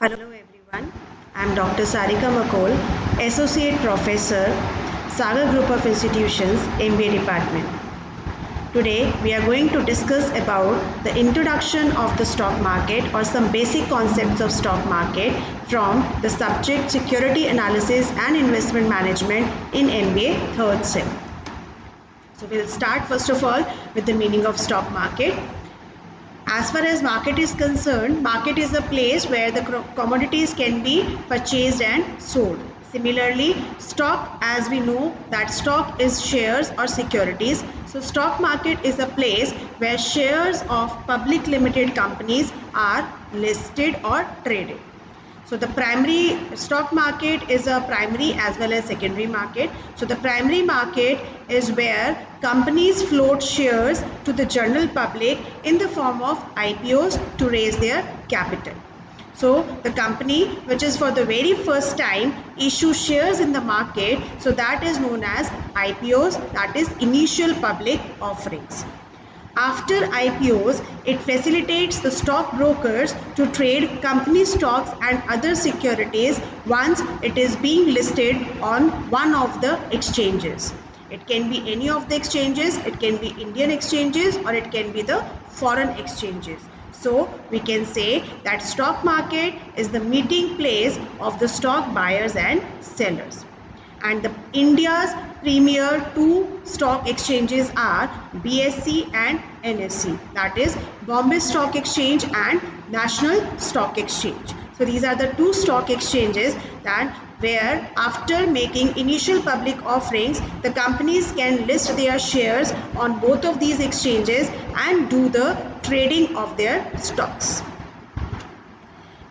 Hello everyone, I am Dr. Sarika Makol, Associate Professor, Sagar Group of Institutions, MBA Department. Today we are going to discuss about the introduction of the stock market or some basic concepts of stock market from the subject Security Analysis and Investment Management in MBA 3rd Sem. So we'll start first of all with the meaning of stock market. As far as market is concerned, market is a place where the commodities can be purchased and sold. Similarly, stock, as we know that stock is shares or securities. So stock market is a place where shares of public limited companies are listed or traded. So the primary stock market is a primary as well as secondary market. So the primary market is where companies float shares to the general public in the form of IPOs to raise their capital. So the company which is for the very first time issues shares in the market, so that is known as IPOs, that is initial public offerings. After IPOs, it facilitates the stockbrokers to trade company stocks and other securities once it is being listed on one of the exchanges. It can be any of the exchanges, it can be Indian exchanges or it can be the foreign exchanges. So we can say that stock market is the meeting place of the stock buyers and sellers. And India's premier two stock exchanges are BSE and NSE, that is Bombay Stock Exchange and National Stock Exchange. So these are the two stock exchanges that where after making initial public offerings, the companies can list their shares on both of these exchanges and do the trading of their stocks.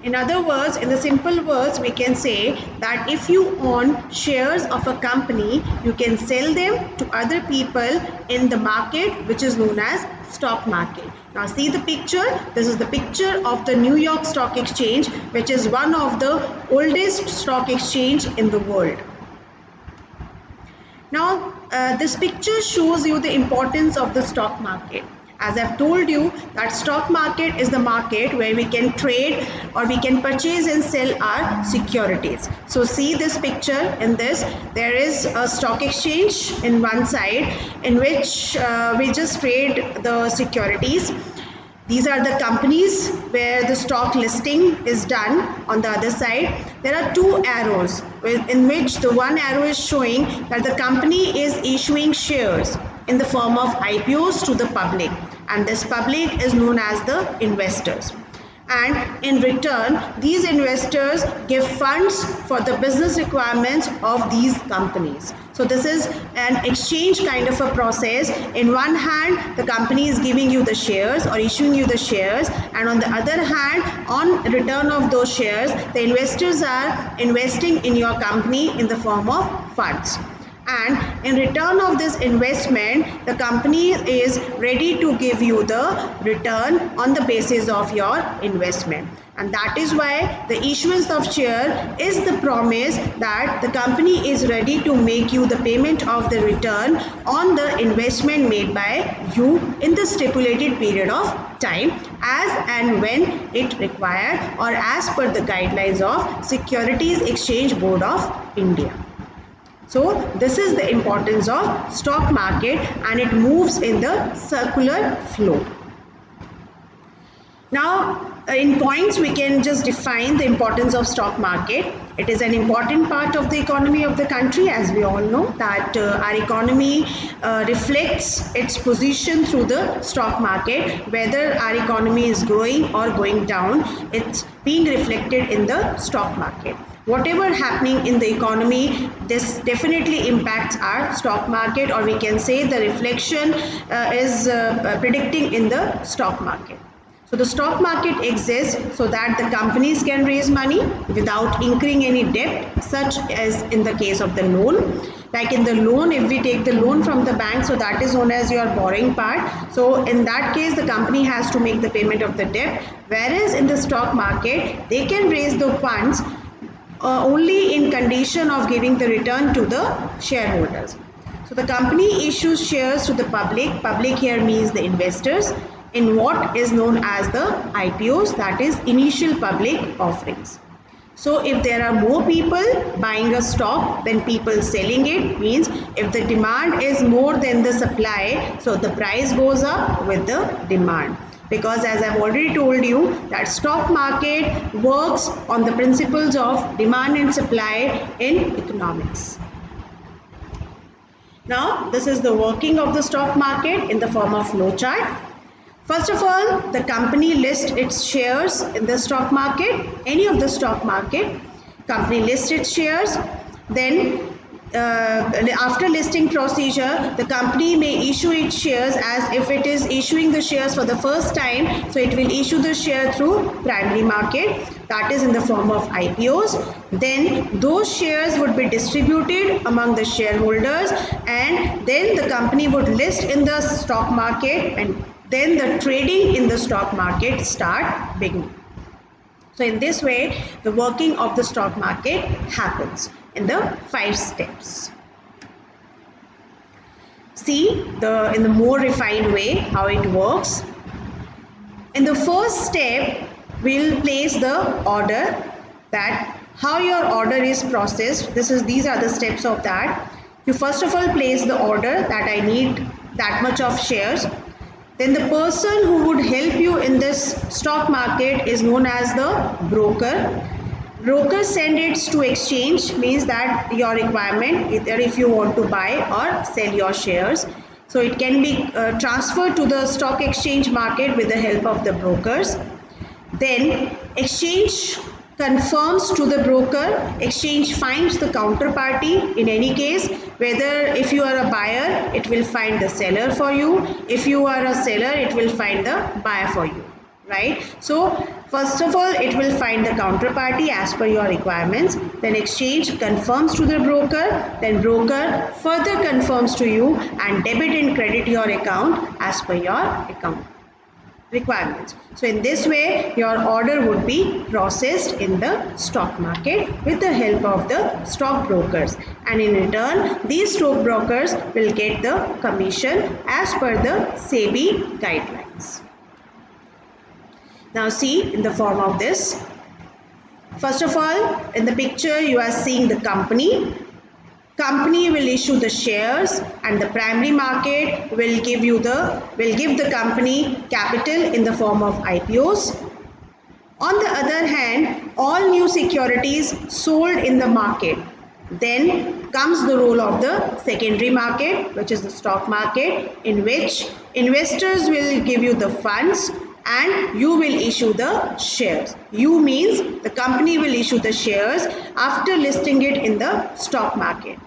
In other words, in the simple words, we can say that if you own shares of a company, you can sell them to other people in the market, which is known as stock market. Now see the picture. This is the picture of the New York Stock Exchange, which is one of the oldest stock exchange in the world. Now this picture shows you the importance of the stock market. As I've told you that stock market is the market where we can trade or we can purchase and sell our securities. So see this picture. In this there is a stock exchange in one side in which we just trade the securities. These are the companies where the stock listing is done. On the other side there are two arrows in which the one arrow is showing that the company is issuing shares in the form of IPOs to the public, and this public is known as the investors. And in return, these investors give funds for the business requirements of these companies. So this is an exchange kind of a process. In one hand, the company is giving you the shares or issuing you the shares, and on the other hand, on return of those shares, the investors are investing in your company in the form of funds. And in return of this investment, the company is ready to give you the return on the basis of your investment. And that is why the issuance of share is the promise that the company is ready to make you the payment of the return on the investment made by you in the stipulated period of time as and when it required or as per the guidelines of Securities Exchange Board of India. So this is the importance of stock market, and it moves in the circular flow. Now in points we can just define the importance of stock market. It is an important part of the economy of the country, as we all know that our economy reflects its position through the stock market. Whether our economy is growing or going down, it's being reflected in the stock market. Whatever happening in the economy, this definitely impacts our stock market, or we can say the reflection is predicting in the stock market. So the stock market exists so that the companies can raise money without incurring any debt, such as in the case of the loan. Like in the loan, if we take the loan from the bank, so that is known as your borrowing part. So in that case, the company has to make the payment of the debt. Whereas in the stock market, they can raise the funds only in condition of giving the return to the shareholders. So the company issues shares to the public. Public here means the investors in what is known as the IPOs, that is initial public offerings. So if there are more people buying a stock than people selling it, means if the demand is more than the supply, so the price goes up with the demand. Because as I've already told you that stock market works on the principles of demand and supply in economics. Now this is the working of the stock market in the form of flowchart. First of all, the company lists its shares in the stock market, any of the stock market. Company lists its shares. Then after listing procedure, the company may issue its shares as if it is issuing the shares for the first time. So it will issue the share through primary market, that is in the form of IPOs. Then those shares would be distributed among the shareholders, and then the company would list in the stock market, and then the trading in the stock market start beginning. So in this way, the working of the stock market happens in the 5 steps. See in the more refined way how it works. In the first step, we'll place the order, that how your order is processed. These are the steps of that. You first of all place the order that I need that much of shares. Then the person who would help you in this stock market is known as the broker. Broker send it to exchange, means that your requirement, either if you want to buy or sell your shares. So it can be transferred to the stock exchange market with the help of the brokers. Then exchange confirms to the broker, exchange finds the counterparty. In any case, whether if you are a buyer, it will find the seller for you. If you are a seller, it will find the buyer for you, right? So first of all, it will find the counterparty as per your requirements. Then exchange confirms to the broker. Then broker further confirms to you and debit and credit your account as per your account requirements. So in this way, your order would be processed in the stock market with the help of the stock brokers, and in return these stock brokers will get the commission as per the SEBI guidelines. Now see in the form of this. First of all, in the picture you are seeing the company. Company will issue the shares, and the primary market will give the company capital in the form of IPOs. On the other hand, all new securities sold in the market. Then comes the role of the secondary market, which is the stock market, in which investors will give you the funds and you will issue the shares. You means the company will issue the shares after listing it in the stock market.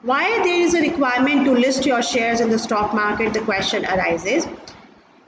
Why there is a requirement to list your shares in the stock market, the question arises.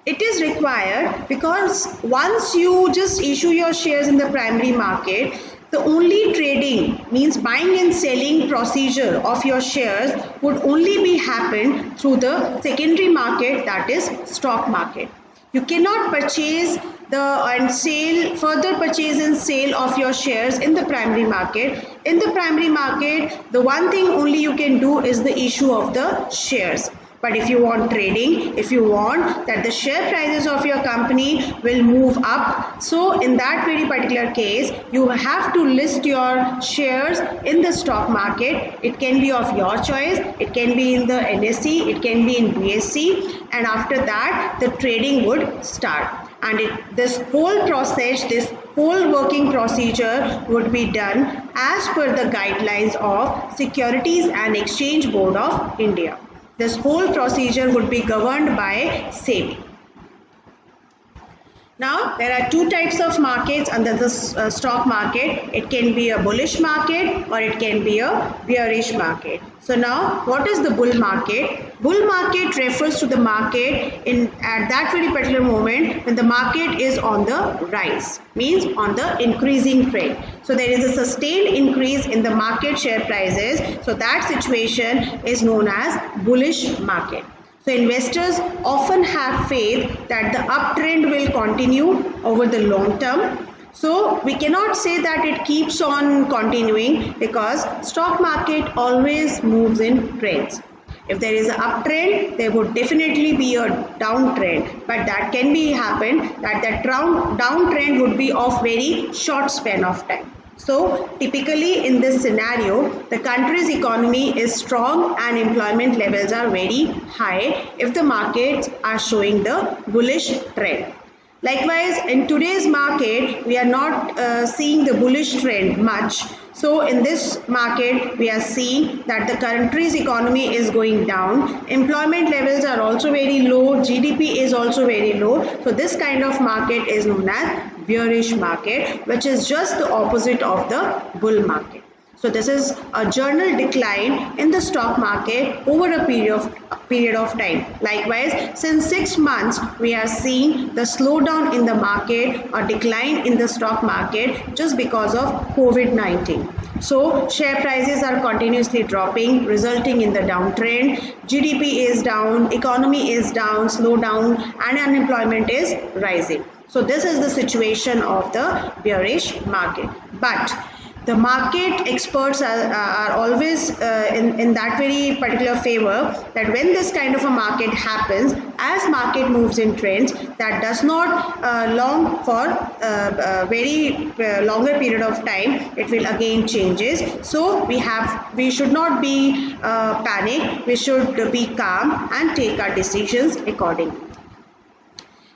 It is required because once you just issue your shares in the primary market, the only trading, means buying and selling procedure of your shares, would only be happen through the secondary market, that is stock market. You cannot purchase further purchase and sale of your shares in the primary market. In the primary market, the one thing only you can do is the issue of the shares. But if you want trading, if you want that the share prices of your company will move up, so in that very particular case, you have to list your shares in the stock market. It can be of your choice, it can be in the NSE, it can be in BSE, and after that the trading would start. And this whole process, this whole working procedure would be done as per the guidelines of Securities and Exchange Board of India. This whole procedure would be governed by SEBI. Now, there are two types of markets under the stock market. It can be a bullish market or it can be a bearish market. So now, what is the bull market? Bull market refers to the market at that very particular moment when the market is on the rise, means on the increasing trend. So there is a sustained increase in the market share prices. So that situation is known as bullish market. So investors often have faith that the uptrend will continue over the long term. So we cannot say that it keeps on continuing because stock market always moves in trends. If there is an uptrend, there would definitely be a downtrend, but that can be happen that the downtrend would be of very short span of time. So typically in this scenario, the country's economy is strong and employment levels are very high if the markets are showing the bullish trend. Likewise, in today's market, we are not seeing the bullish trend much. So in this market, we are seeing that the country's economy is going down. Employment levels are also very low. GDP is also very low. So this kind of market is known as bearish market, which is just the opposite of the bull market. So this is a general decline in the stock market over a period of time. Likewise, since 6 months, we are seeing the slowdown in the market or decline in the stock market just because of COVID-19. So share prices are continuously dropping, resulting in the downtrend. GDP is down, economy is down, slowdown, and unemployment is rising. So this is the situation of the bearish market. But the market experts are always in that very particular favor that when this kind of a market happens, as market moves in trends, that does not long for a very longer period of time, it will again changes. So we should not be panic, we should be calm and take our decisions accordingly.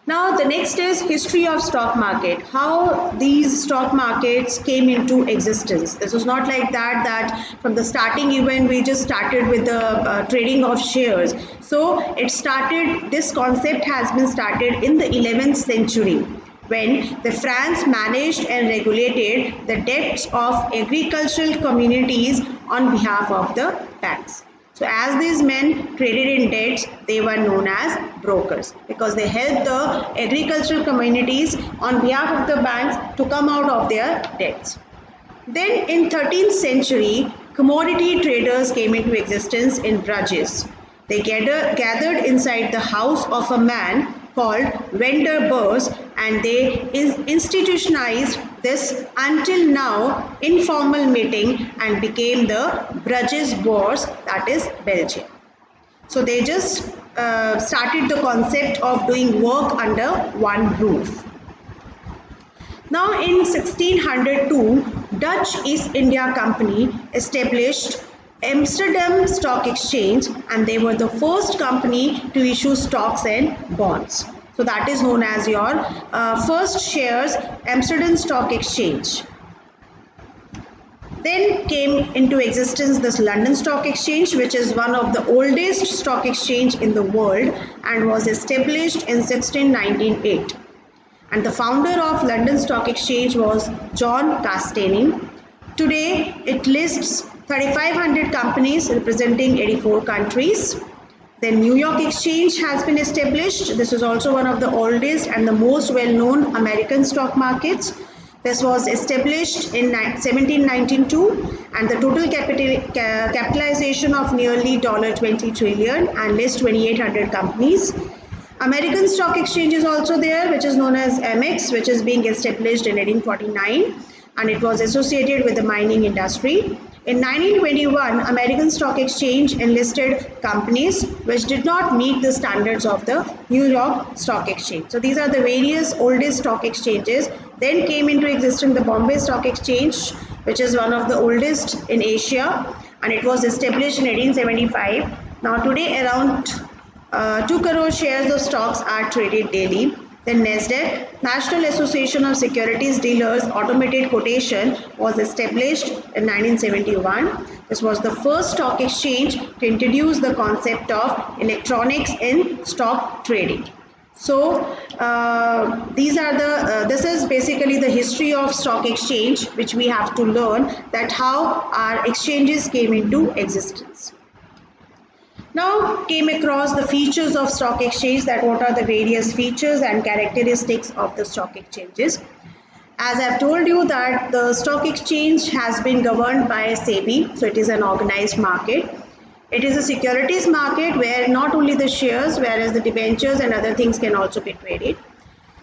Now the next is history of stock market, how these stock markets came into existence. This was not like that from the starting event we just started with the trading of shares. So this concept has been started in the 11th century when the France managed and regulated the debts of agricultural communities on behalf of the banks. So as these men traded in debts, they were known as brokers because they helped the agricultural communities on behalf of the banks to come out of their debts. Then in 13th century, commodity traders came into existence in Bruges. They gathered inside the house of a man called Vendor Beurs and they institutionalized this until now informal meeting and became the Bruges Bourse, that is Belgium. So they just started the concept of doing work under one roof. Now in 1602, Dutch East India Company established Amsterdam Stock Exchange and they were the first company to issue stocks and bonds. So that is known as your first shares Amsterdam Stock Exchange. Then came into existence this London Stock Exchange, which is one of the oldest stock exchange in the world and was established in 1698. And the founder of London Stock Exchange was John Castaigne. Today it lists 3,500 companies representing 84 countries. The New York Exchange has been established. This is also one of the oldest and the most well-known American stock markets. This was established in 1792 and the total capitalization of nearly $20 trillion and lists 2,800 companies. American Stock Exchange is also there, which is known as AMEX, which is being established in 1849 and it was associated with the mining industry. In 1921, American Stock Exchange enlisted companies which did not meet the standards of the New York Stock Exchange. So these are the various oldest stock exchanges. Then came into existence the Bombay Stock Exchange, which is one of the oldest in Asia and it was established in 1875. Now today around 2 crore shares of stocks are traded daily. Then NASDAQ, National Association of Securities Dealers Automated Quotation, was established in 1971. This was the first stock exchange to introduce the concept of electronics in stock trading. So this is basically the history of stock exchange, which we have to learn that how our exchanges came into existence. Now came across the features of stock exchange, that what are the various features and characteristics of the stock exchanges. As I have told you that the stock exchange has been governed by SEBI, so it is an organized market. It is a securities market where not only the shares, whereas the debentures and other things can also be traded.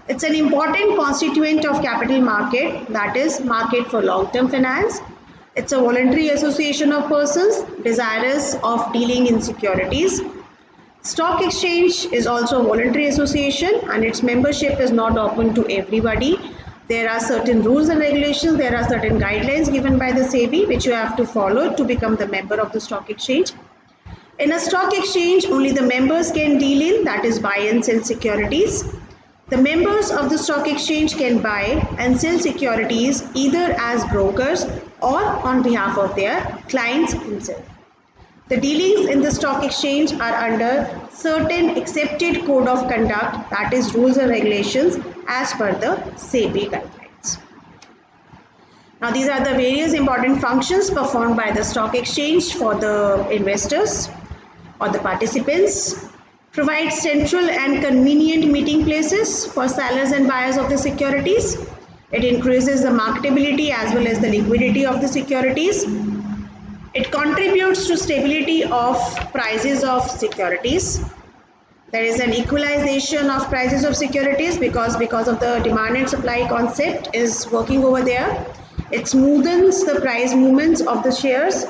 It's an important constituent of capital market, that is market for long-term finance. It's a voluntary association of persons desirous of dealing in securities. Stock exchange is also a voluntary association and its membership is not open to everybody. There are certain rules and regulations, there are certain guidelines given by the SEBI which you have to follow to become the member of the stock exchange. In a stock exchange, only the members can deal in, that is, buy and sell securities. The members of the stock exchange can buy and sell securities either as brokers or on behalf of their clients themselves. The dealings in the stock exchange are under certain accepted code of conduct, that is, rules and regulations as per the SEBI guidelines. Now, these are the various important functions performed by the stock exchange for the investors or the participants. Provide central and convenient meeting places for sellers and buyers of the securities. It increases the marketability as well as the liquidity of the securities. It contributes to stability of prices of securities. There is an equalization of prices of securities because of the demand and supply concept is working over there. It smoothens the price movements of the shares.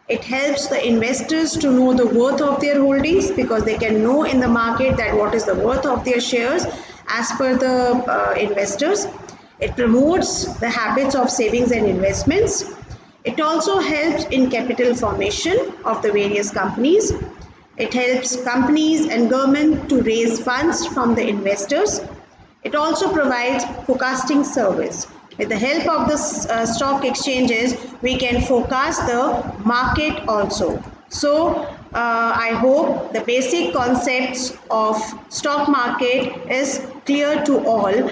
It helps the investors to know the worth of their holdings because they can know in the market that what is the worth of their shares as per the investors. It promotes the habits of savings and investments. It also helps in capital formation of the various companies. It helps companies and government to raise funds from the investors. It also provides forecasting service. With the help of the stock exchanges, we can forecast the market also. So, I hope the basic concepts of stock market is clear to all.